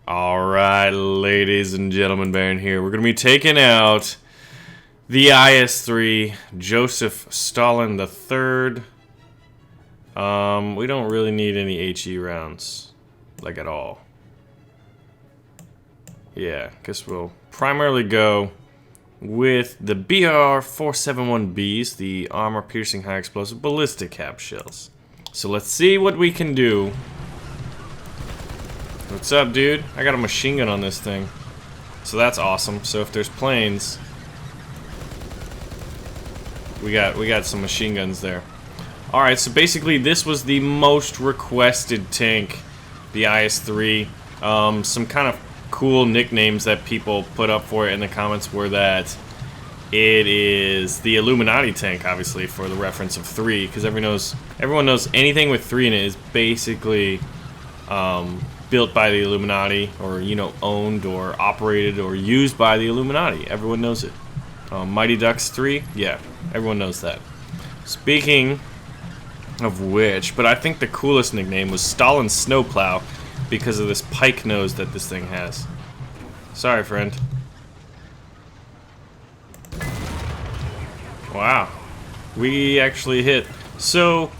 Alright, ladies and gentlemen, Baron here. We're going to be taking out the IS-3, Joseph Stalin III. We don't really need any HE rounds, like at all. Yeah, guess we'll primarily go with the BR-471Bs, the armor-piercing high-explosive ballistic cap shells. So let's see what we can do. What's up, dude? I got a machine gun on this thing. So that's awesome. So if there's planes, we got some machine guns there. Alright, so basically this was the most requested tank, the IS-3. Some kind of cool nicknames that people put up for it in the comments were that it is the Illuminati tank, obviously, for the reference of 3, because everyone knows anything with 3 in it is basically built by the Illuminati, or, you know, owned or operated or used by the Illuminati. Everyone knows it. Mighty Ducks 3, yeah, everyone knows that. Speaking of which, but I think the coolest nickname was Stalin Snowplow because of this pike nose that this thing has. Sorry, friend. Wow, we actually hit. So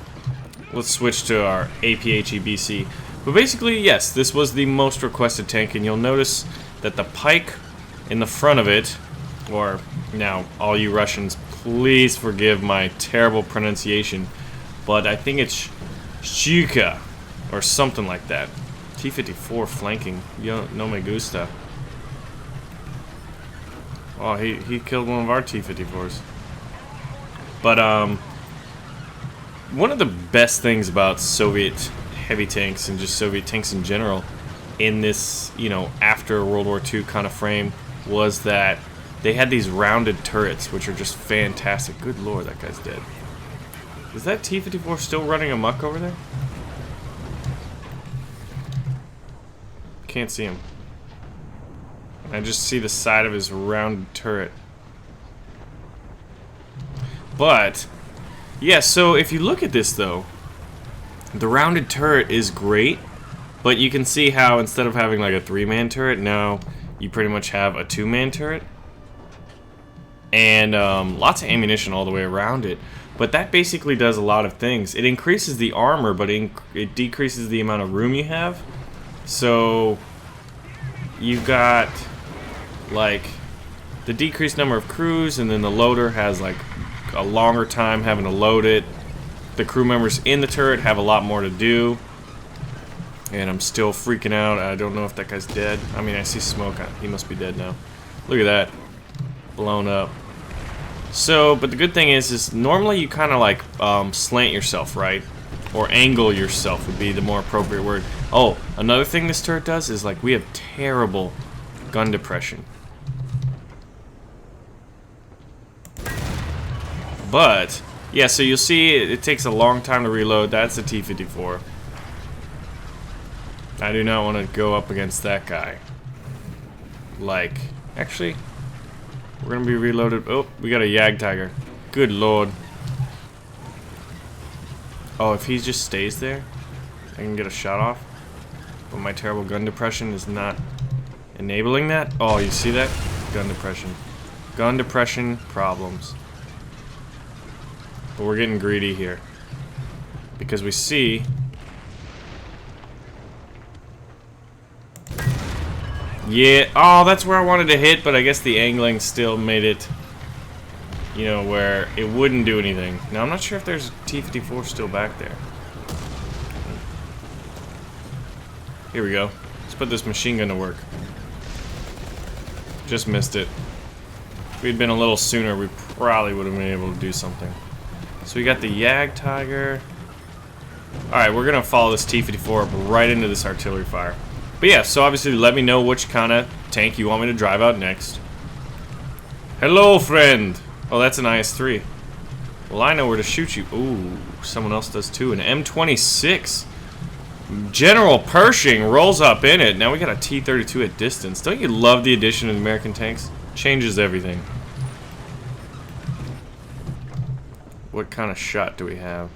let's switch to our APHEBC. But basically, yes, this was the most requested tank, and you'll notice that the pike in the front of it, or now all you Russians, please forgive my terrible pronunciation, but I think it's Shika or something like that. T-54 flanking. Yo, no me gusta. Oh, he killed one of our T-54s. But one of the best things about Soviet heavy tanks and just Soviet tanks in general in this, you know, after World War II kind of frame was that they had these rounded turrets, which are just fantastic. Good lord, that guy's dead. Is that T-54 still running amok over there? Can't see him. I just see the side of his rounded turret. But yeah, so if you look at this though, the rounded turret is great, but you can see how instead of having like a 3-man turret, now you pretty much have a 2-man turret. And lots of ammunition all the way around it. But that basically does a lot of things. It increases the armor, but it decreases the amount of room you have. So you've got like the decreased number of crews, and then the loader has like a longer time having to load it. The crew members in the turret have a lot more to do. And I'm still freaking out. I don't know if that guy's dead. I mean, I see smoke. He must be dead now. Look at that. Blown up. So, but the good thing is normally you kind of like slant yourself, right? Or angle yourself would be the more appropriate word. Oh, another thing this turret does is like we have terrible gun depression. But yeah, so you'll see it takes a long time to reload. That's the T-54. I do not want to go up against that guy. Like, actually, we're going to be reloaded. Oh, we got a Yag Tiger. Good lord. Oh, if he just stays there, I can get a shot off. But my terrible gun depression is not enabling that. Oh, you see that? Gun depression. Gun depression problems. But we're getting greedy here. Because we see... Yeah, oh, that's where I wanted to hit, but I guess the angling still made it, you know, where it wouldn't do anything. Now, I'm not sure if there's T-54 still back there. Here we go. Let's put this machine gun to work. Just missed it. If we'd been a little sooner, we probably would have been able to do something. So we got the Yag Tiger. Alright, we're going to follow this T-54 up right into this artillery fire. But yeah, so obviously let me know which kind of tank you want me to drive out next. Hello, friend! Oh, that's an IS-3. Well, I know where to shoot you. Ooh, someone else does too. An M26. General Pershing rolls up in it. Now we got a T-32 at distance. Don't you love the addition of American tanks? Changes everything. What kind of shot do we have?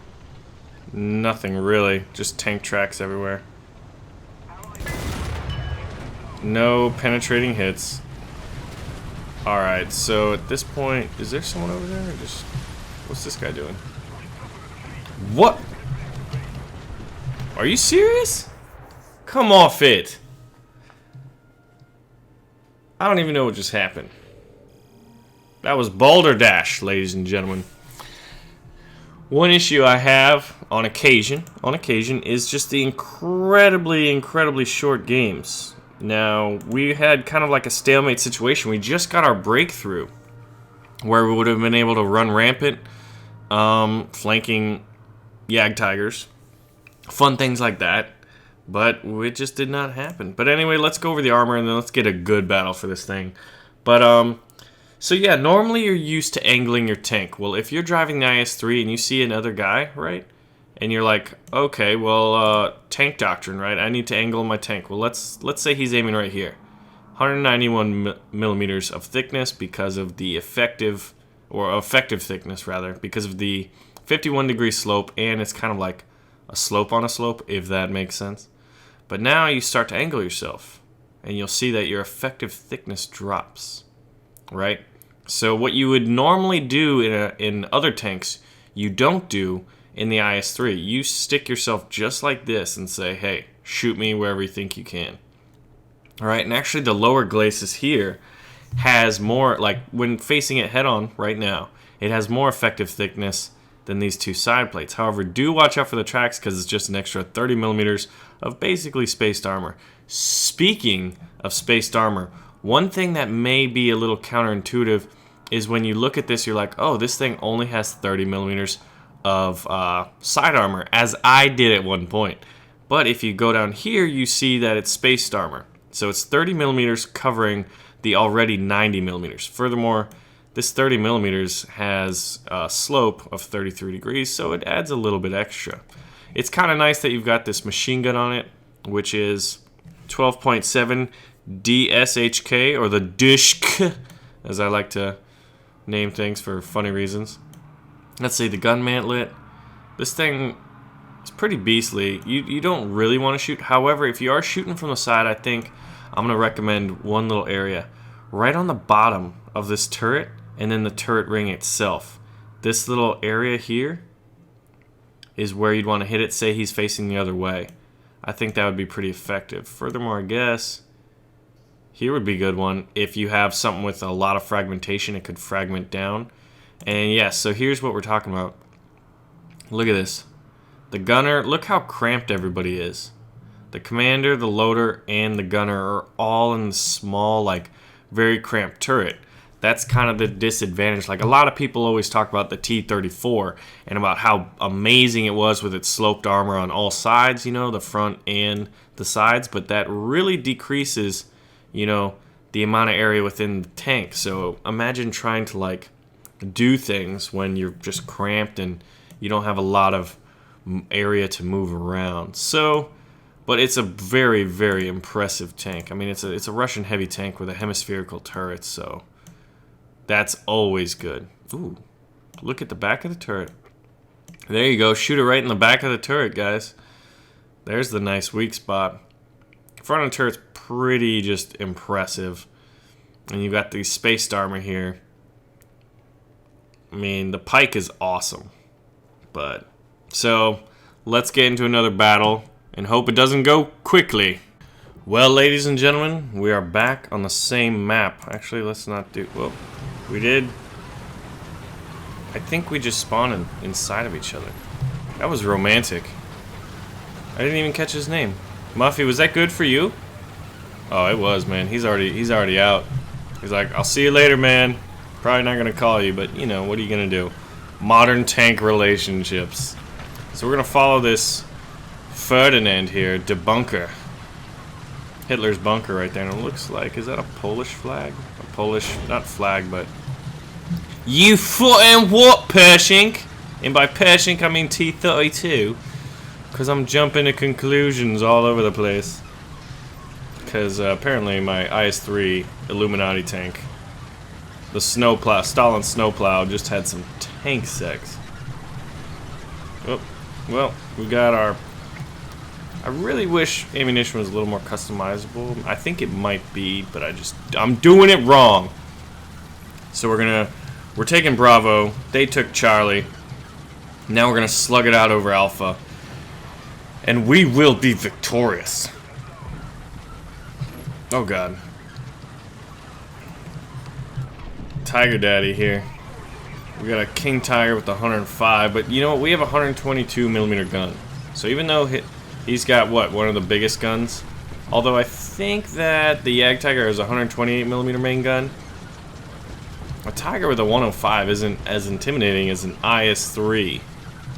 Nothing really. Just tank tracks everywhere. No penetrating hits. Alright, so at this point, is there someone over there? Or just, what's this guy doing? What? Are you serious? Come off it. I don't even know what just happened. That was balderdash, ladies and gentlemen. One issue I have on occasion, is just the incredibly short games. Now, we had kind of like a stalemate situation. We just got our breakthrough where we would have been able to run rampant, flanking Yag Tigers, fun things like that, but it just did not happen. But anyway, let's go over the armor and then let's get a good battle for this thing. But, so yeah, normally you're used to angling your tank. Well, if you're driving the IS-3 and you see another guy, right? And you're like, okay, well, tank doctrine, right? I need to angle my tank. Well, let's say he's aiming right here. 191 millimeters of thickness because of the effective thickness, rather, because of the 51-degree slope, and it's kind of like a slope on a slope, if that makes sense. But now you start to angle yourself, and you'll see that your effective thickness drops, right? So what you would normally do in other tanks, you don't do in the IS-3. You stick yourself just like this and say, hey, shoot me wherever you think you can. Alright, and actually the lower glacis here has more, like when facing it head on right now, it has more effective thickness than these two side plates. However, do watch out for the tracks because it's just an extra 30 millimeters of basically spaced armor. Speaking of spaced armor, one thing that may be a little counterintuitive is when you look at this, you're like, oh, this thing only has 30 millimeters of side armor, as I did at one point. But if you go down here, you see that it's spaced armor. So it's 30 millimeters covering the already 90 millimeters. Furthermore, this 30 millimeters has a slope of 33 degrees, so it adds a little bit extra. It's kind of nice that you've got this machine gun on it, which is 12.7 DSHK, or the DSHK, as I like to name things for funny reasons. Let's see, the gun mantlet. This thing is pretty beastly. You don't really want to shoot. However, if you are shooting from the side, I think I'm going to recommend one little area. Right on the bottom of this turret, and then the turret ring itself. This little area here is where you'd want to hit it. Say he's facing the other way. I think that would be pretty effective. Furthermore, I guess here would be a good one. If you have something with a lot of fragmentation, it could fragment down. And yes, so here's what we're talking about. Look at this. The gunner, look how cramped everybody is. The commander, the loader, and the gunner are all in the small, like, very cramped turret. That's kind of the disadvantage. Like, a lot of people always talk about the T-34 and about how amazing it was with its sloped armor on all sides, you know, the front and the sides, but that really decreases, you know, the amount of area within the tank. So imagine trying to, like, do things when you're just cramped and you don't have a lot of area to move around. So, but it's a very impressive tank. I mean, it's a Russian heavy tank with a hemispherical turret, so that's always good. Ooh, look at the back of the turret. There you go. Shoot it right in the back of the turret, guys. There's the nice weak spot. Front of the turret's pretty just impressive. And you've got the spaced armor here. I mean, the pike is awesome. But, so, let's get into another battle and hope it doesn't go quickly. Well, ladies and gentlemen, we are back on the same map. Actually, let's not do... Well, we did... I think we just spawned inside of each other. That was romantic. I didn't even catch his name. Muffy, was that good for you? Oh, it was, man. He's already out. He's like, I'll see you later, man. Probably not gonna call you, but you know, what are you gonna do? Modern tank relationships. So we're gonna follow this Ferdinand here, debunker. Hitler's bunker right there, and it looks like, is that a Polish flag? A Polish, not flag, but... You footin' what, Pershing? And by Pershing, I mean T-32. Because I'm jumping to conclusions all over the place. Because apparently my IS-3 Illuminati tank, the snowplow, Stalin snowplow, just had some tank sex. Oh, well, we got our... I really wish ammunition was a little more customizable. I think it might be, but I'm doing it wrong. So we're taking Bravo. They took Charlie. Now we're gonna slug it out over Alpha. And we will be victorious. Oh god. Tiger Daddy here. We got a King Tiger with the 105, but you know what? We have a 122mm gun. So even though he's got what, one of the biggest guns? Although I think that the Yag Tiger has a 128mm main gun. A Tiger with a 105 isn't as intimidating as an IS-3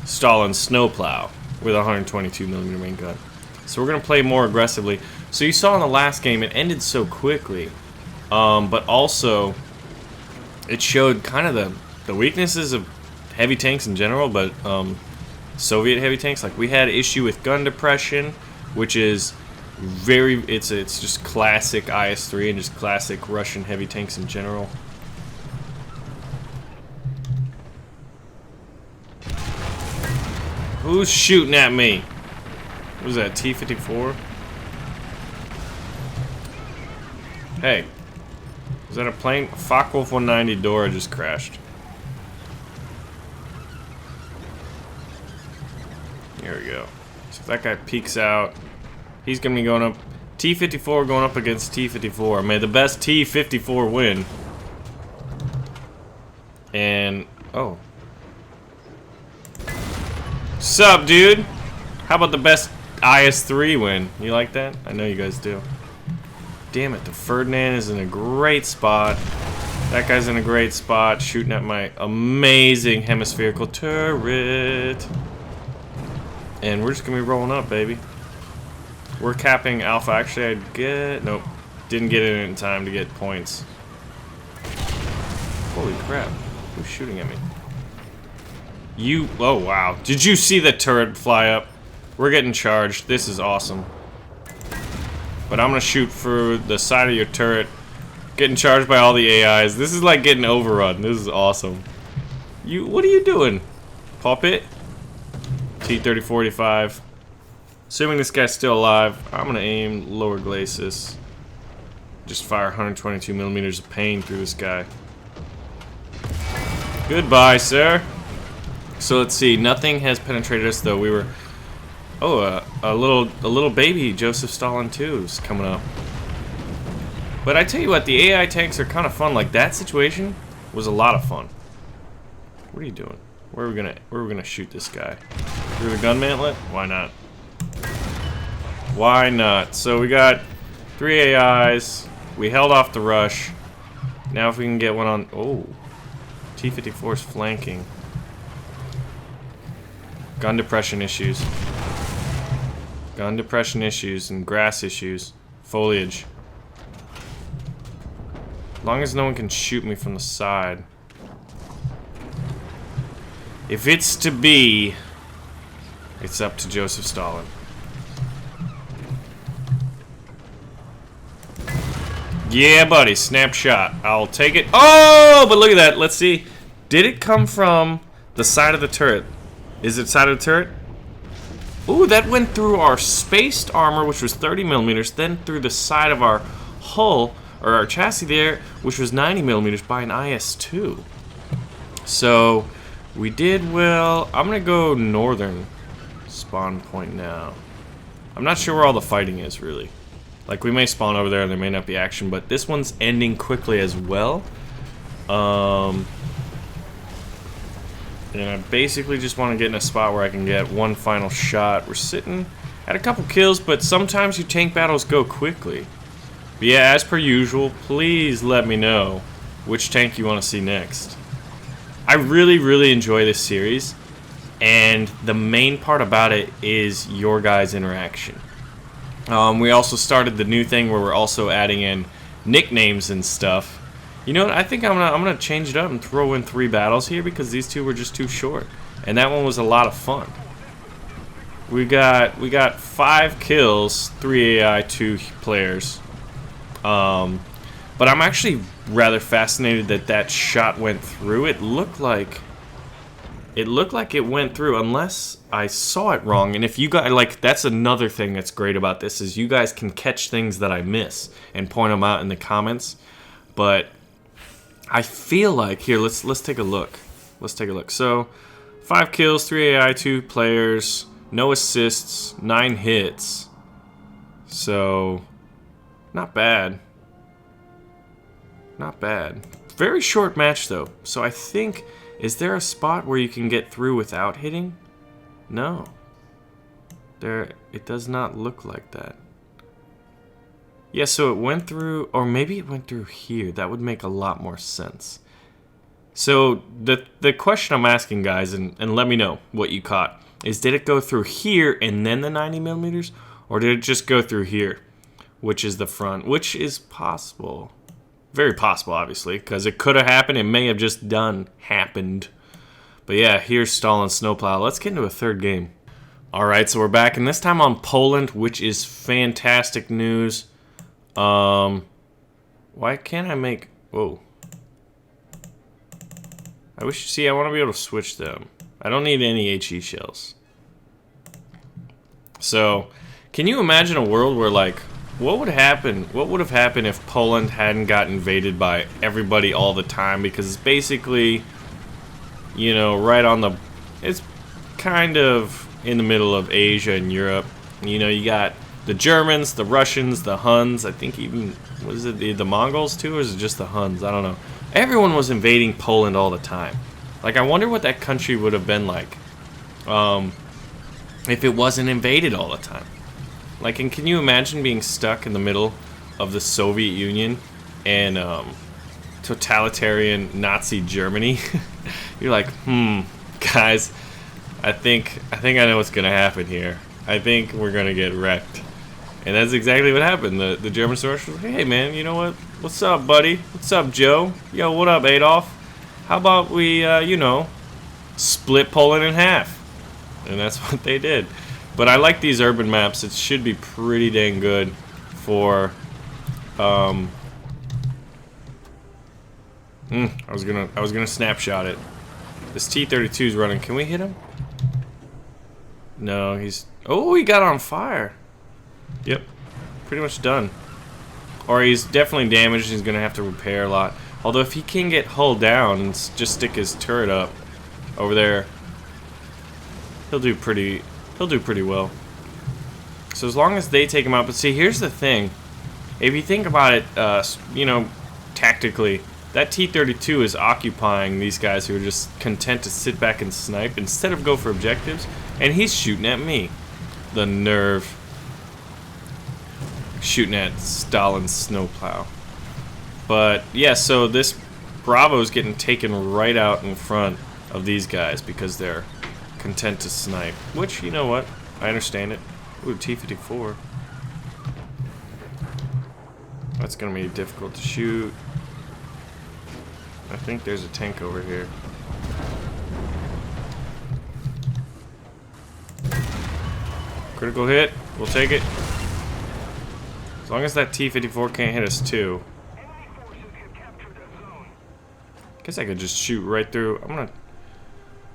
Stalin snowplow with a 122mm main gun. So we're gonna play more aggressively. So you saw in the last game it ended so quickly, but also it showed kind of the weaknesses of heavy tanks in general, but Soviet heavy tanks. Like, we had issue with gun depression, which is it's just classic IS-3 and just classic Russian heavy tanks in general. Who's shooting at me? What was that, T-54? Hey, is that a plane? Focke-Wulf 190 Dora just crashed. Here we go. So if that guy peeks out, he's gonna be going up. T-54 going up against T-54. May the best T-54 win. And oh, sup, dude? How about the best IS-3 win? You like that? I know you guys do. Damn it, the Ferdinand is in a great spot. That guy's in a great spot, shooting at my amazing hemispherical turret. And we're just gonna be rolling up, baby. We're capping Alpha. Actually, nope. Didn't get in time to get points. Holy crap. Who's shooting at me? Oh wow. Did you see the turret fly up? We're getting charged. This is awesome. But I'm gonna shoot for the side of your turret. Getting charged by all the AIs. This is like getting overrun. This is awesome. What are you doing? Pop it. T-3045. Assuming this guy's still alive, I'm gonna aim lower glacis. Just fire 122mm of pain through this guy. Goodbye, sir. So let's see. Nothing has penetrated us, though. We were. Oh, a little baby Joseph Stalin 2 is coming up. But I tell you what, the AI tanks are kind of fun. Like, that situation was a lot of fun. What are you doing? Where are we gonna shoot this guy? Through the gun mantlet? Why not? Why not? So we got 3 AIs. We held off the rush. Now if we can get one on. Oh, T-54 is flanking. Gun depression issues. Gun depression issues and grass issues. Foliage. As long as no one can shoot me from the side. If it's to be, it's up to Joseph Stalin. Yeah, buddy. Snapshot. I'll take it. Oh, but look at that. Let's see. Did it come from the side of the turret? Is it side of the turret? Ooh, that went through our spaced armor, which was 30mm, then through the side of our hull, or our chassis there, which was 90mm by an IS-2. So, we did well. I'm gonna go northern spawn point now. I'm not sure where all the fighting is, really. Like, we may spawn over there and there may not be action, but this one's ending quickly as well. And I basically just want to get in a spot where I can get one final shot. We're sitting at a couple kills, but sometimes your tank battles go quickly. But yeah, as per usual, please let me know which tank you want to see next. I really, really enjoy this series, and the main part about it is your guys' interaction. We also started the new thing where we're also adding in nicknames and stuff. You know what? I think I'm gonna change it up and throw in 3 battles here because these 2 were just too short, and that one was a lot of fun. We got 5 kills, 3 AI, 2 players. But I'm actually rather fascinated that that shot went through. It looked like It looked like it went through, unless I saw it wrong. And if you guys, like, that's another thing that's great about this, is you guys can catch things that I miss and point them out in the comments. But I feel like, here, let's take a look. Let's take a look. So, 5 kills, 3 AI, 2 players, no assists, 9 hits. So, not bad. Not bad. Very short match, though. So I think... Is there a spot where you can get through without hitting? No. It does not look like that. Yeah, so it went through, or maybe it went through here. That would make a lot more sense. So the question I'm asking, guys, and let me know what you caught, is did it go through here and then the 90 millimeters, or did it just go through here, which is the front, which is possible. Very possible, obviously, because it could have happened. It may have just happened. But yeah, here's Stalin's snowplow. Let's get into a third game. Alright, so we're back, and this time on Poland, which is fantastic news. Why can't I make... Whoa. I wish... See, I want to be able to switch them. I don't need any HE shells. So, can you imagine a world where, like... What would happen? What would have happened if Poland hadn't got invaded by everybody all the time? Because it's basically, you know, right on the... It's kind of in the middle of Asia and Europe. You know, you got the Germans, the Russians, the Huns. I think even... Was it the Mongols too, or is it just the Huns? I don't know. Everyone was invading Poland all the time. Like, I wonder what that country would have been like if it wasn't invaded all the time. Like, and can you imagine being stuck in the middle of the Soviet Union and totalitarian Nazi Germany? You're like, guys, I think I know what's gonna happen here. I think we're gonna get wrecked. And that's exactly what happened. The German soldiers was like, hey man, you know what? What's up, buddy? What's up, Joe? Yo, what up, Adolf? How about we, you know, split Poland in half? And that's what they did. But I like these urban maps. It should be pretty dang good for I was gonna snapshot it. This T-32 is running. Can we hit him? No, he's... Oh, he got on fire. Yep. Pretty much done. Or he's definitely damaged. He's gonna have to repair a lot. Although if he can get hull down and just stick his turret up over there, he'll do pretty well. So as long as they take him out, but see, here's the thing. If you think about it, you know, tactically, that T-32 is occupying these guys who are just content to sit back and snipe instead of go for objectives, and he's shooting at me. The nerve. Shooting at Stalin's snowplow. But yeah, so this Bravo's getting taken right out in front of these guys because they're content to snipe. Which, you know what? I understand it. Ooh, T-54. That's gonna be difficult to shoot. I think there's a tank over here. Critical hit. We'll take it. As long as that T-54 can't hit us too. Guess I could just shoot right through. I'm gonna...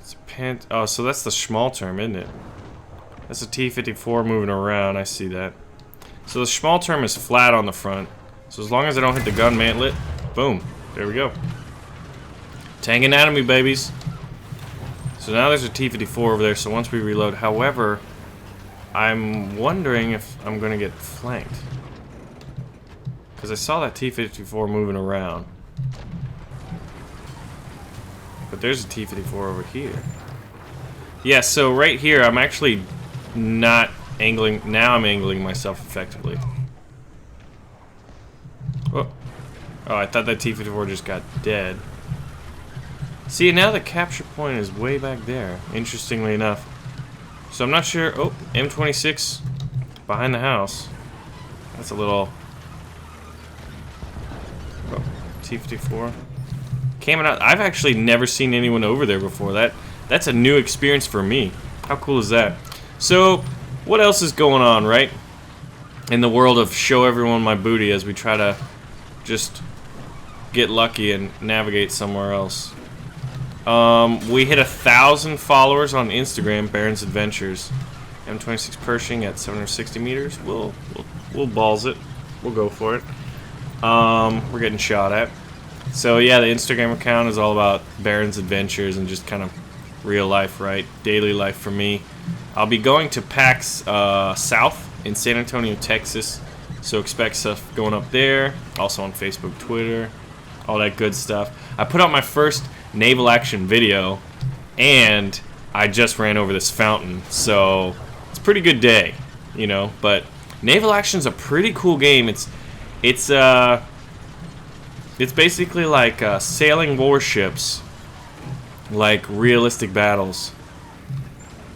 It's a oh, so that's the small term, isn't it? That's a T-54 moving around. I see that. So the small term is flat on the front. So as long as I don't hit the gun mantlet, boom. There we go. Tank anatomy, babies. So now there's a T-54 over there. So once we reload, however, I'm wondering if I'm gonna get flanked. Because I saw that T-54 moving around. But there's a T-54 over here. Yeah, so right here, I'm actually not angling. Now I'm angling myself effectively. Oh, I thought that T-54 just got dead. See, now the capture point is way back there, interestingly enough. So I'm not sure. Oh, M26 behind the house. That's a little... Oh, T-54. Camming out. I've actually never seen anyone over there before. That's a new experience for me. How cool is that? So, what else is going on, right? In the world of show everyone my booty as we try to just get lucky and navigate somewhere else. We hit 1,000 followers on Instagram, Baron's Adventures. M26 Pershing at 760 meters. We'll balls it. We'll go for it. We're getting shot at. So yeah, the Instagram account is all about Baron's Adventures and just kind of real life, right? Daily life for me. I'll be going to PAX South in San Antonio, Texas. So expect stuff going up there. Also on Facebook, Twitter, all that good stuff. I put out my first naval action video, and I just ran over this fountain. So it's a pretty good day, you know. But naval action's a pretty cool game. It's basically like sailing warships, like realistic battles.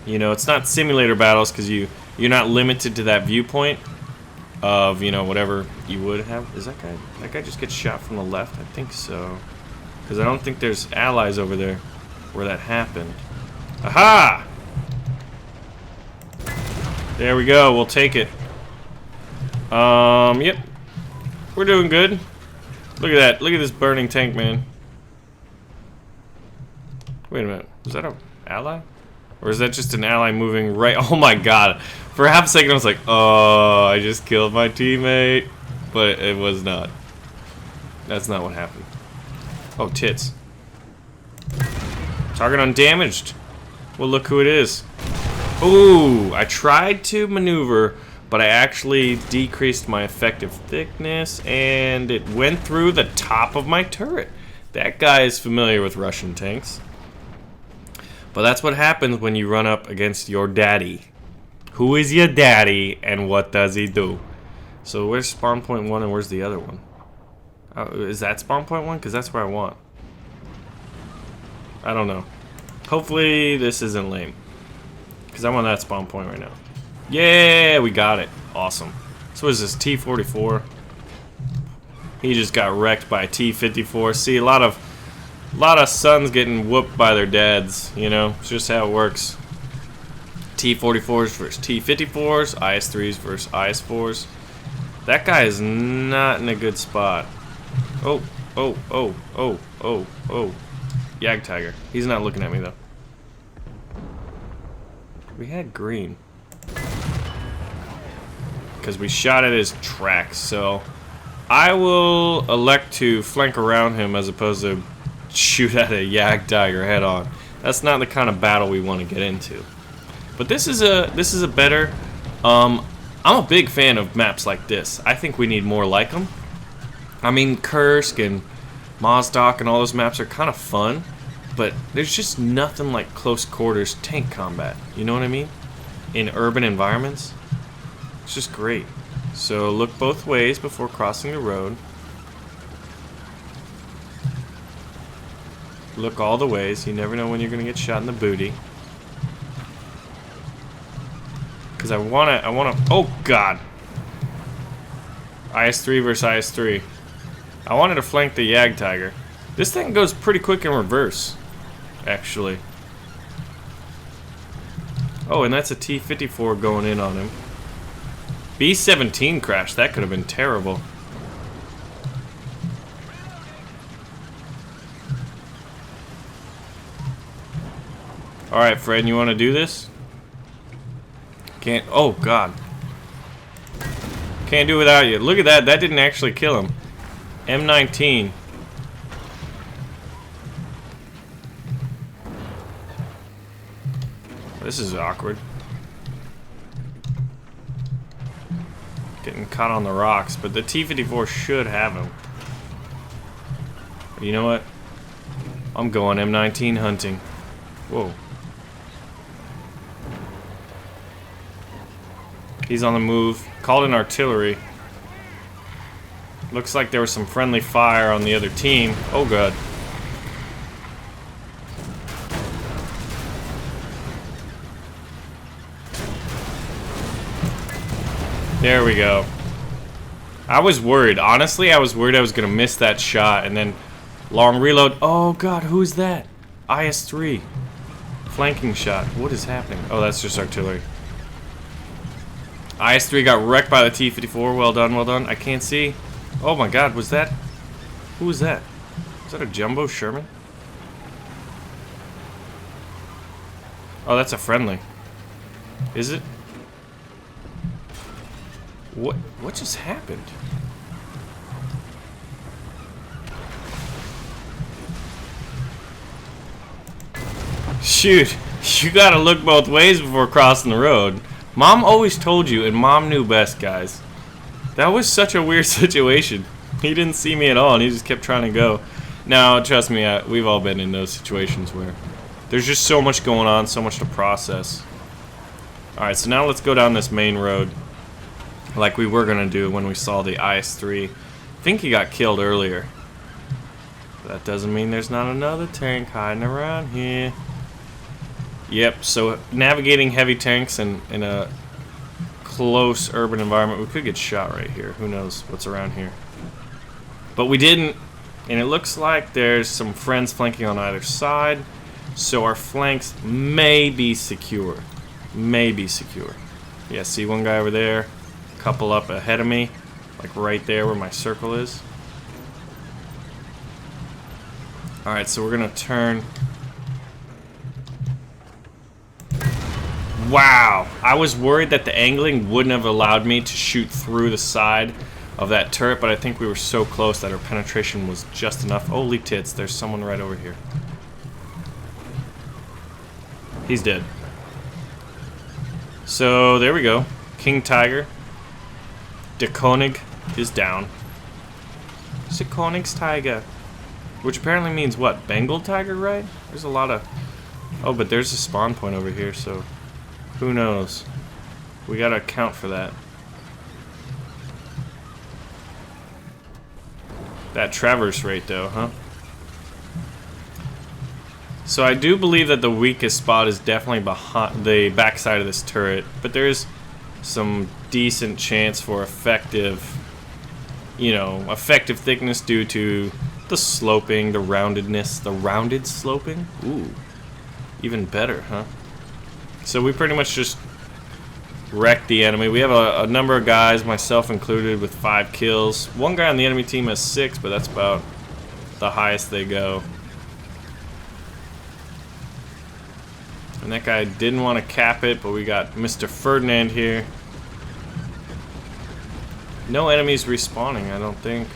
You know, it's not simulator battles because you're not limited to that viewpoint of, you know, whatever you would have. Is that guy just gets shot from the left? I think so, because I don't think there's allies over there where that happened. Aha! There we go. We'll take it. Yep. We're doing good. Look at that. Look at this burning tank, man. Wait a minute. Was that an ally? Or is that just an ally moving right? Oh my god. For half a second I was like, oh, I just killed my teammate. But it was not. That's not what happened. Oh, tits. Target undamaged. Well, look who it is. Ooh, I tried to maneuver, but I actually decreased my effective thickness, and it went through the top of my turret. That guy is familiar with Russian tanks. But that's what happens when you run up against your daddy. Who is your daddy, and what does he do? So where's spawn point 1, and where's the other one? Is that spawn point 1? Because that's where I want. I don't know. Hopefully this isn't lame, because I'm on that spawn point right now. Yeah, we got it. Awesome. So what is this, T-44? He just got wrecked by a T-54. See, a lot of sons getting whooped by their dads, you know? It's just how it works. T-44s versus T-54s, IS-3s versus IS-4s. That guy is not in a good spot. Oh. Yag Tiger. He's not looking at me, though. We had green. Because we shot at his tracks, so I will elect to flank around him as opposed to shoot at a Yag Tiger head on. That's not the kind of battle we want to get into. But this is a better. I'm a big fan of maps like this. I think we need more like them. I mean, Kursk and Mozdok and all those maps are kind of fun, but there's just nothing like close quarters tank combat. You know what I mean? In urban environments, it's just great. So look both ways before crossing the road. Look all the ways. You never know when you're gonna get shot in the booty. Because I wanna. Oh God. IS-3 versus IS-3. I wanted to flank the Yag Tiger. This thing goes pretty quick in reverse, actually. Oh, and that's a T-54 going in on him. B-17 crashed. That could have been terrible. Alright, Fred, you want to do this? Can't. Oh, God. Can't do it without you. Look at that. That didn't actually kill him. M19. This is awkward. Getting caught on the rocks, but the T-54 should have him. But you know what? I'm going M19 hunting. Whoa. He's on the move. Called in artillery. Looks like there was some friendly fire on the other team. Oh, God. There we go. I was worried. Honestly, I was worried I was going to miss that shot. And then long reload. Oh, God. Who's that? IS-3. Flanking shot. What is happening? Oh, that's just artillery. IS-3 got wrecked by the T-54. Well done, well done. I can't see. Oh my God, was that? Who was that? Was that a jumbo Sherman? Oh, that's a friendly. Is it? What just happened? Shoot, you gotta look both ways before crossing the road. Mom always told you, and Mom knew best, guys. That was such a weird situation. He didn't see me at all, and he just kept trying to go. Now, trust me, we've all been in those situations where there's just so much going on, so much to process. Alright, so now let's go down this main road like we were going to do when we saw the IS-3. I think he got killed earlier. But that doesn't mean there's not another tank hiding around here. Yep, so navigating heavy tanks in a close urban environment, we could get shot right here. Who knows what's around here. But we didn't, and it looks like there's some friends flanking on either side, so our flanks may be secure. May be secure. Yeah, see one guy over there, a couple up ahead of me, like right there where my circle is. Alright, so we're gonna turn. Wow, I was worried that the angling wouldn't have allowed me to shoot through the side of that turret, but I think we were so close that our penetration was just enough. Holy tits, there's someone right over here. He's dead. So, there we go. King Tiger. De Konig is down. It's a Konig's Tiger. Which apparently means what? Bengal Tiger, right? There's a lot of... Oh, but there's a spawn point over here, so... Who knows? We gotta account for that. That traverse rate, though, huh? So I do believe that the weakest spot is definitely behind the backside of this turret, but there's some decent chance for effective, you know, effective thickness due to the sloping, the roundedness, the rounded sloping. Ooh, even better, huh? So we pretty much just wrecked the enemy. We have a number of guys, myself included, with 5 kills. One guy on the enemy team has 6, but that's about the highest they go. And that guy didn't want to cap it, but we got Mr. Ferdinand here. No enemies respawning, I don't think.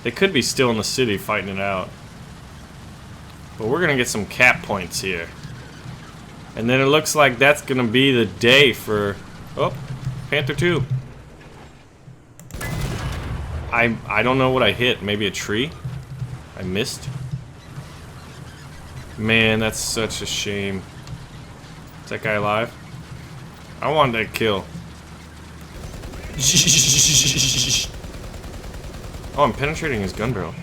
They could be still in the city fighting it out. But we're going to get some cap points here. And then it looks like that's going to be the day for... Oh, Panther 2. I don't know what I hit. Maybe a tree? I missed? Man, that's such a shame. Is that guy alive? I wanted that kill. Oh, I'm penetrating his gun barrel.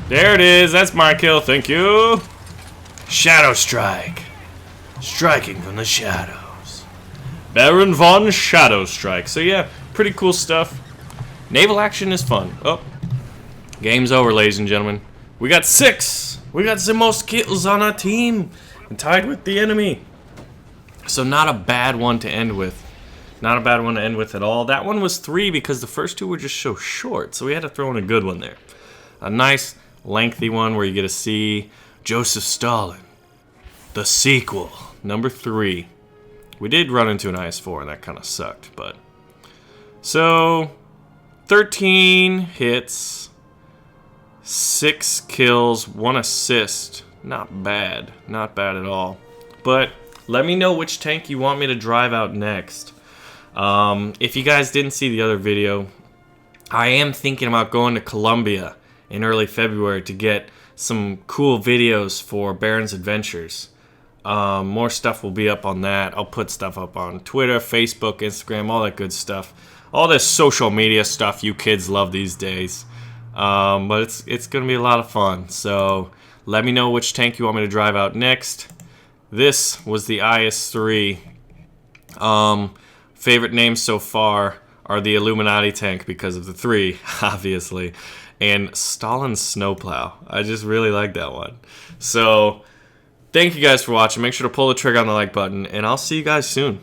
There it is. That's my kill. Thank you. Shadow Strike. Striking from the shadows. Baron von Shadow Strike. So yeah, pretty cool stuff. Naval action is fun. Oh, game's over, ladies and gentlemen. We got 6. We got the most kills on our team and tied with the enemy. So not a bad one to end with. Not a bad one to end with at all. That one was 3 because the first 2 were just so short. So we had to throw in a good one there. A nice lengthy one where you get to see Joseph Stalin. The sequel, number 3. We did run into an IS-4 and that kind of sucked, but... So, 13 hits, 6 kills, 1 assist. Not bad. Not bad at all. But let me know which tank you want me to drive out next. If you guys didn't see the other video, I am thinking about going to Colombia in early February to get some cool videos for Baron's Adventures. More stuff will be up on that. I'll put stuff up on Twitter, Facebook, Instagram, all that good stuff. All this social media stuff you kids love these days. But it's going to be a lot of fun. So let me know which tank you want me to drive out next. This was the IS-3. Favorite names so far are the Illuminati tank because of the 3, obviously. And Stalin's snowplow. I just really like that one. So, thank you guys for watching. Make sure to pull the trigger on the like button, and I'll see you guys soon.